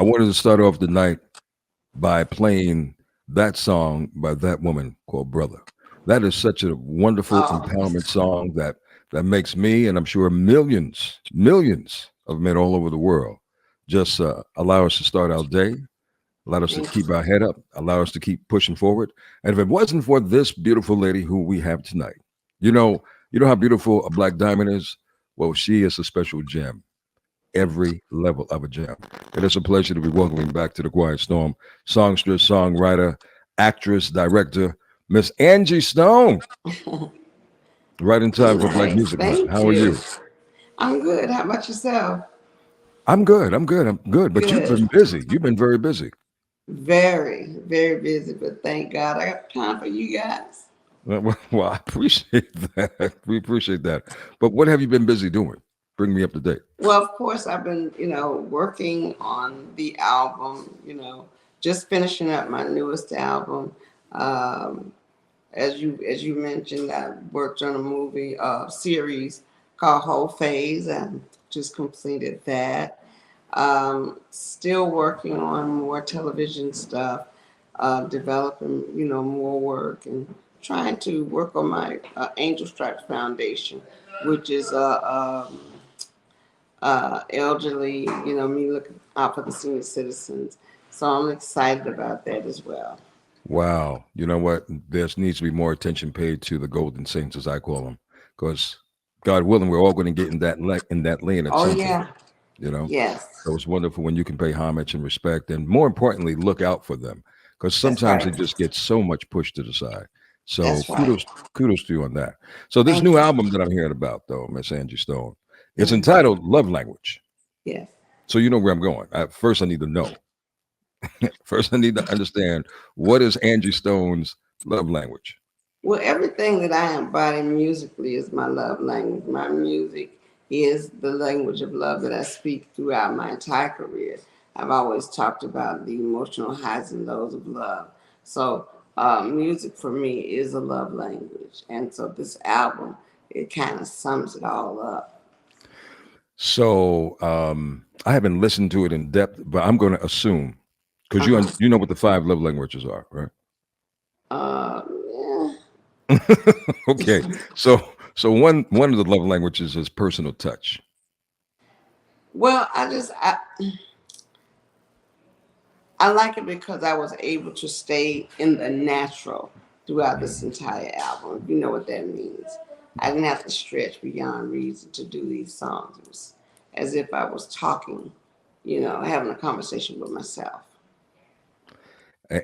I wanted to start off the night by playing that song by that woman called Brother. That is such a wonderful Oh, empowerment song that makes me, and I'm sure millions of men all over the world just allow us to start our day, allow us to thank keep our head up, allow us to keep pushing forward. And if it wasn't for this beautiful lady who we have tonight, you know, you know how beautiful a black diamond is. Well, she is a special gem, every level of a gem. It is a pleasure to be welcoming back to the Quiet Storm songstress, songwriter, actress, director, Miss Angie Stone. you. Right in time for Black Nice. Music Month. Thank How are you. you? I'm good. How about yourself? I'm good. I'm good. But you've Good. been busy. You've been very busy. Very busy, but thank God I got time for you guys. Well, I appreciate that. We appreciate that. But what have you been busy doing? Bring me up to date. Well, of course, I've been, working on the album, just finishing up my newest album. Um, as you mentioned, I worked on a movie series called Whole Phase. I just completed that. Still working on more television stuff, developing more work and trying to work on my Angel Stripes Foundation, which is elderly, me looking out for the senior citizens. So I'm excited about that as well. Wow. You know what? There needs to be more attention paid to the Golden Saints, as I call them, because God willing, we're all going to get in in that lane at Oh some point. yeah, You know, yes, so it's wonderful when you can pay homage and respect, and more importantly, look out for them, because that's sometimes right. they just get so much pushed to the side. So That's right. kudos to you on that. So this Thank new you. album that I'm hearing about, though, Miss Angie Stone, it's Mhm. entitled Love Language. Yes. So you know where I'm going. First, I need to know. First, I need to understand what is Angie Stone's love language. Well, everything that I embody musically is my love language. My music is the language of love that I speak throughout my entire career. I've always talked about the emotional highs and lows of love. So, music for me is a love language. And so, this album, it kind of sums it all up. So I haven't listened to it in depth, but I'm going to assume because Uh huh. you know what the five love languages are, right? Yeah. Okay, so one of the love languages is personal touch. Well, I like it because I was able to stay in the natural throughout this Mhm. entire album. You know what that means. I didn't have to stretch beyond reason to do these songs. It was as if I was talking, having a conversation with myself.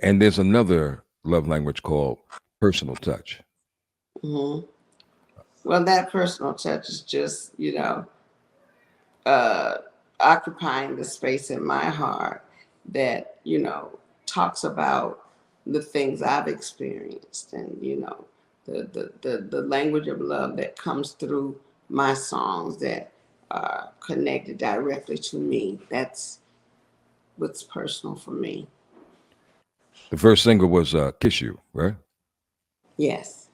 And there's another love language called personal touch. Hmm. Well, that personal touch is just, uh, occupying the space in my heart that, talks about the things I've experienced and, the language of love that comes through my songs that are connected directly to me. That's what's personal for me. The first single was "Kiss You," right? Yes.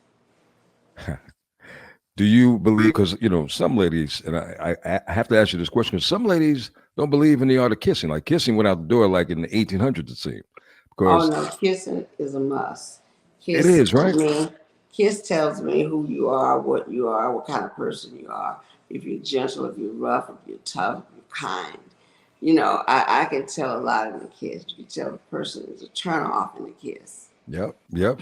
Do you believe? Because some ladies, and I have to ask you this question, because some ladies don't believe in the art of kissing. Like kissing went out the door like in the 1800s, it seemed. Oh Because no, kissing is a must. it Kiss is, to right? me, kiss tells me who you are, what you are, what kind of person you are. If you're gentle, if you're rough, if you're tough, if you're kind. I can tell a lot in a kiss. You can tell the person is a turn off in a kiss. Yep.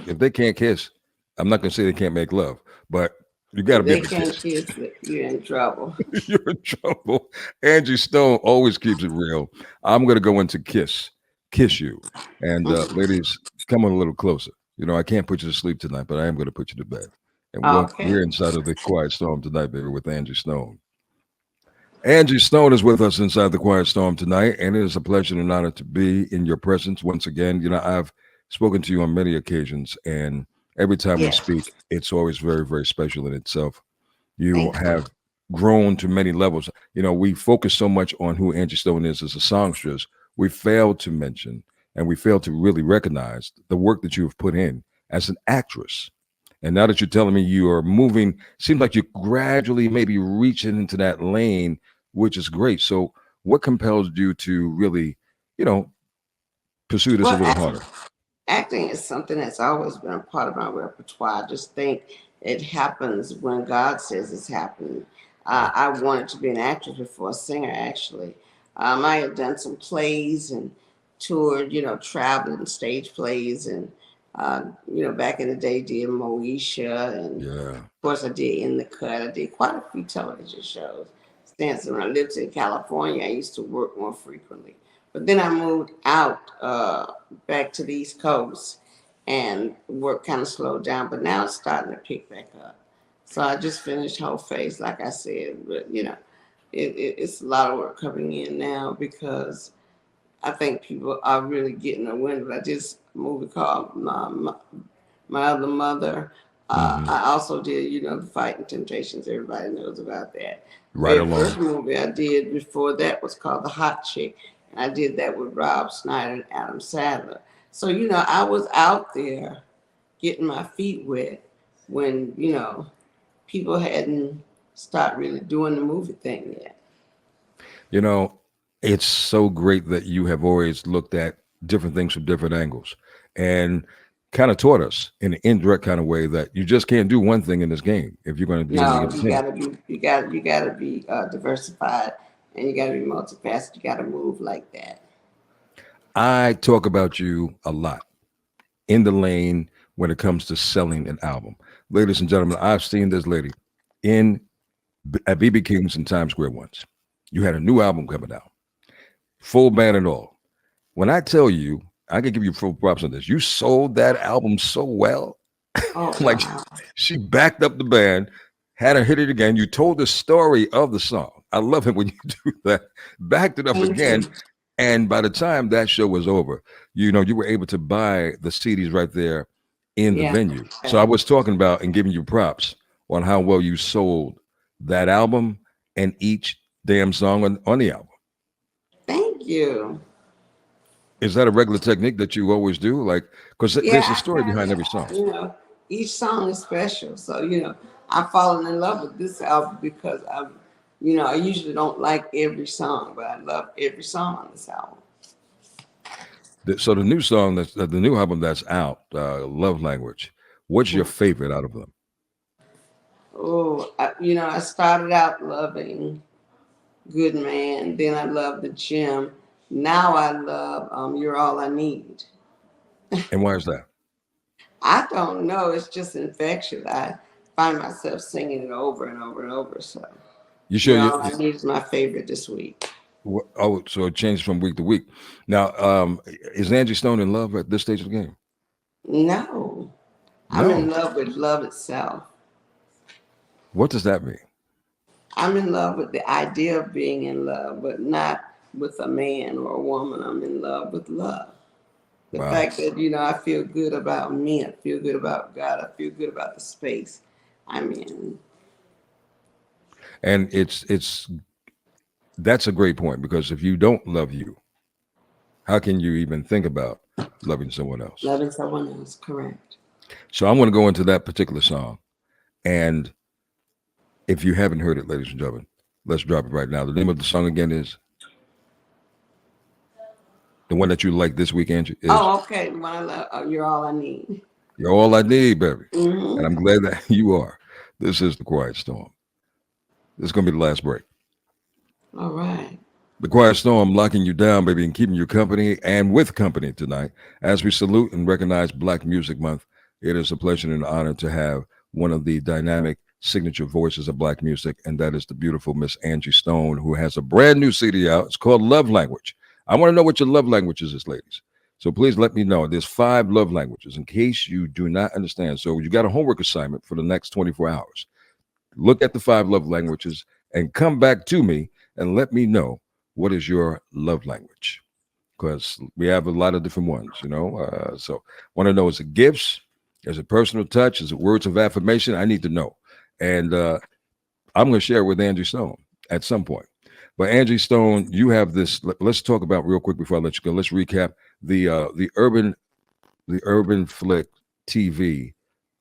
If they can't kiss, I'm not gonna say they can't make love, but you got to If be they able to can't kiss. kiss, you're in trouble. You're in trouble. Angie Stone always keeps it real. I'm gonna go into kiss you, and ladies, come on a little closer. I can't put you to sleep tonight, but I am gonna put you to bed. And Okay. we're inside of the Quiet Storm tonight, baby, with Angie Stone. Angie Stone is with us inside the Quiet Storm tonight, and it is a pleasure and an honor to be in your presence once again. I've spoken to you on many occasions, and every time we Yes. speak, it's always very, very special in itself. You Thank you. have grown to many levels. We focus so much on who Angie Stone is as a songstress, we fail to mention and we fail to really recognize the work that you have put in as an actress. And now that you're telling me you are moving, seems like you're gradually maybe reaching into that lane, which is great. So, what compels you to really you know, pursue this a Well, little harder? acting is something that's always been a part of my repertoire. I just think it happens when God says it's happening. Right. I wanted to be an actress before a singer, actually. I had done some plays and toured, traveling stage plays, and back in the day, did Moesha, and Yeah. of course, I did In the Cut. I did quite a few television shows. Since when I lived in California, I used to work more frequently. But then I moved out back to the East Coast, and work kind of slowed down. But now it's starting to pick back up. So I just finished Whole Face, like I said. But it's a lot of work coming in now because I think people are really getting a wind. But I did a movie called My Other Mother. Hmm. I also did, the Fighting Temptations. Everybody knows about that. The Right very along. first movie I did before that was called The Hot Chick, and I did that with Rob Schneider and Adam Sandler. So I was out there getting my feet wet when people hadn't started really doing the movie thing yet. You know, it's so great that you have always looked at different things from different angles and kind of taught us in an indirect kind of way that you just can't do one thing in this game if you're going to be in the No, you entertainment. gotta be you gotta be diversified, and you gotta be multifaceted. You gotta move like that. I talk about you a lot in the lane when it comes to selling an album. Ladies and gentlemen, I've seen this lady in at BB King's in Times Square once. You had a new album coming out, full band and all. When I tell you, I can give you full props on this. You sold that album so well. Oh Like wow! she backed up the band, had her hit it again. You told the story of the song. I love it when you do that. Backed it up Thank again. you. And by the time that show was over, you were able to buy the CDs right there in the Yeah. venue. So I Okay. was talking about and giving you props on how well you sold that album and each damn song on the album. Thank you. Is that a regular technique that you always do? Like, because Yeah, there's a I story kind behind of, every song. each song is special. So, I've fallen in love with this album because I usually don't like every song, but I love every song on this album. So the new song that's the new album that's out, Love Language. What's your favorite out of them? Oh, I started out loving Good Man, then I love The Gym. Now I love You're All I Need. And why is that? I don't know. It's just infectious. I find myself singing it over and over and over. So, You sure You're you? All I Need is my favorite this week. Oh, so it changes from week to week. Now, is Angie Stone in love at this stage of the game? No, I'm in No. love with love itself. What does that mean? I'm in love with the idea of being in love, but not with a man or a woman. I'm in love with love. The Wow. fact that, I feel good about me, I feel good about God, I feel good about the space I'm in. And it's that's a great point because if you don't love you, how can you even think about loving someone else? Loving someone else, correct. So I'm going to go into that particular song, and if you haven't heard it, ladies and gentlemen, let's drop it right now. The name of the song again is the one that you like this week, Angie, is Oh, okay. When I love, you're all I need. You're All I Need, baby. And Hmm. I'm glad that you are. This is The Quiet Storm. This is going to be the last break. All right. The Quiet Storm locking you down, baby, and keeping you company and with company tonight. As we salute and recognize Black Music Month, it is a pleasure and an honor to have one of the dynamic signature voices of Black music, and that is the beautiful Miss Angie Stone, who has a brand new CD out. It's called Love Language. I want to know what your love languages is, ladies. So please let me know. There's 5 love languages in case you do not understand. So you got a homework assignment for the next 24 hours. Look at the 5 love languages and come back to me and let me know what is your love language, because we have a lot of different ones. So want to know, is it gifts, is it personal touch, is it words of affirmation? I need to know, and I'm going to share it with Angie Stone at some point. But Angie Stone, you have this. Let's talk about real quick before I let you go. Let's recap the urban flick TV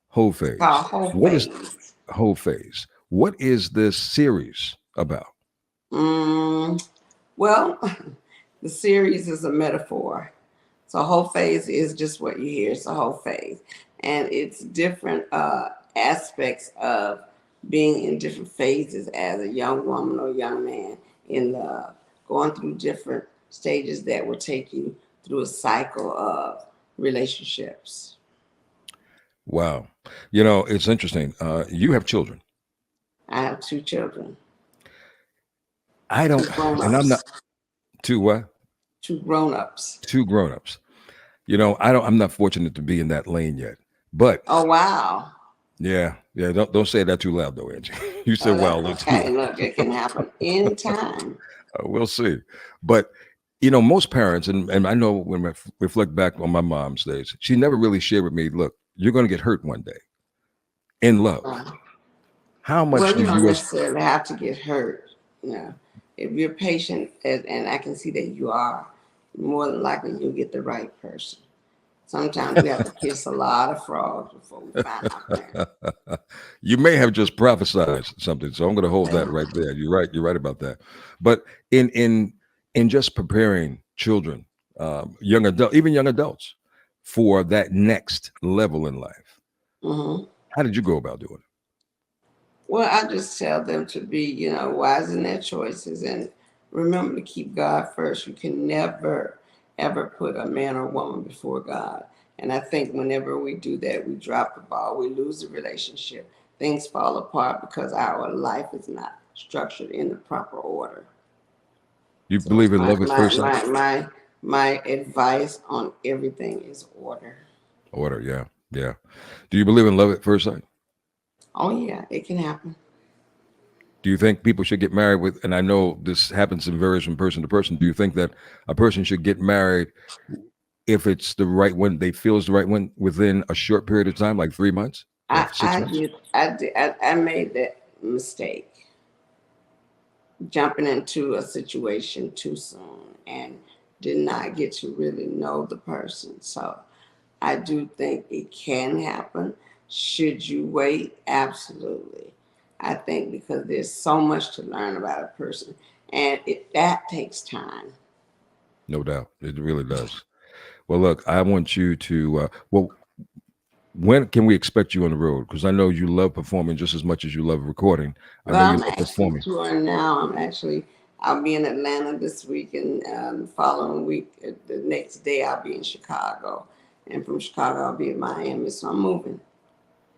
whole phase. Called Whole What is Phase. whole phase? What is this series about? Mm, well, The series is a metaphor. So a whole phase is just what you hear. It's a whole phase, and it's different aspects of being in different phases as a young woman or young man in love, going through different stages that will take you through a cycle of relationships. Wow. You know, it's interesting. You have children. I have two children, I two don't, grown and I'm ups, not two what? two grown ups. Two grown-ups. You know, I don't. I'm not fortunate to be in that lane yet. But Oh wow. yeah, yeah. Don't say that too loud, though, Angie. You said Oh, wow a that's little too okay. loud. Look, it can happen anytime. We'll see. But you know, most parents, and I know when I reflect back on my mom's days, she never really shared with me. Look, you're going to get hurt one day in love. Uh, How much well, do you don't you as necessarily have to get hurt. You know, if you're patient, and I can see that you are, more than likely you'll get the right person. Sometimes we have to kiss a lot of frogs before we find our prince. you may have just prophesied something, so I'm going to hold that right there. You're right. You're right about that. But in just preparing children, young adult, even young adults, for that next level in life, Hmm. how did you go about doing Well, I just tell them to be, wise in their choices and remember to keep God first. You can never, ever put a man or woman before God. And I think whenever we do that, we drop the ball, we lose the relationship. Things fall apart because our life is not structured in the proper order. it? You So it's believe in love at first sight? my advice on everything is order. Order, yeah, yeah. Do you believe in love at first sight? Oh yeah, it can happen. Do you think people should get married with? And I know this happens and varies from person to person. Do you think that a person should get married if it's the right one, they feel is the right one within a short period of time, like 3 months or I 6 months? I made that mistake, jumping into a situation too soon and did not get to really know the person. So I do think it can happen. Should you wait? Absolutely. I think because there's so much to learn about a person, and that takes time. No doubt, it really does. Well, look, I want you to. Well, when can we expect you on the road? Because I know you love performing just as much as you love recording. I know Well, you I'm love actually performing. touring now. I'll be in Atlanta this week, and the following week, the next day, I'll be in Chicago, and from Chicago, I'll be in Miami. So I'm You're moving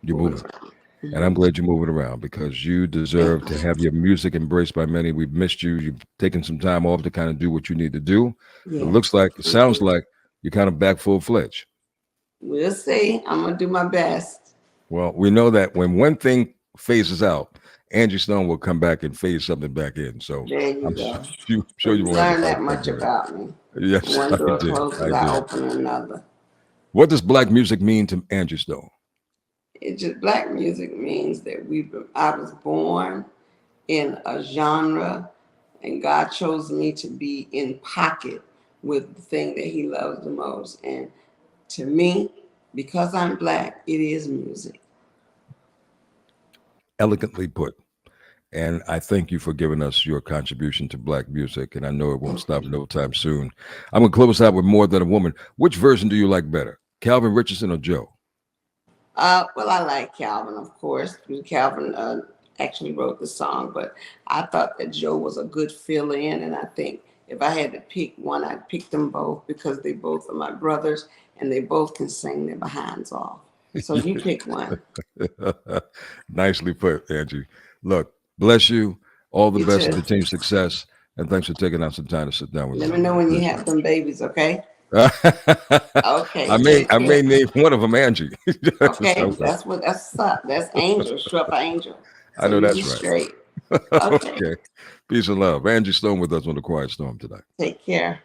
moving. around. And I'm glad you're moving around because you Thank deserve to you. have your music embraced by many. We've missed you. You've taken some time off to kind of do what you need to do. But it looks Yes, like, it thank sounds you. like you're kind of back full fledged. We'll see. I'm gonna do my best. Well, we know that when one thing phases out, Angie Stone will come back and phase something back in. So There you I'm go. So sure you you won't have a learn hard that time much doing it. about me. Yes, One I door did. closes, I I did. open another. What does black music mean to Angie Stone? It just black music means that I was born in a genre, and God chose me to be in pocket with the thing that He loves the most. And to me, because I'm black, it is music. Elegantly put. And I thank you for giving us your contribution to black music. And I know it won't stop no time soon. I'm going to close out with More Than a Woman. Which version do you like better, Calvin Richardson or Joe? Well, I like Calvin, of course. Calvin actually wrote the song, but I thought that Joe was a good fill in. And I think if I had to pick one, I'd pick them both because they both are my brothers and they both can sing their behinds off. So you pick one. Nicely put, Angie. Look, bless you. All the You best and too. continued success. And thanks for taking out some time to sit down with Let me me know today. when you Appreciate have them babies, okay? it. Okay, I take may care. name one of them Angie. Okay, Okay. that's up. That's Angel, short for Angel. I So know you be that's right. straight. Okay, Okay. Peace and love. Angie Stone with us on the Quiet Storm tonight. take care.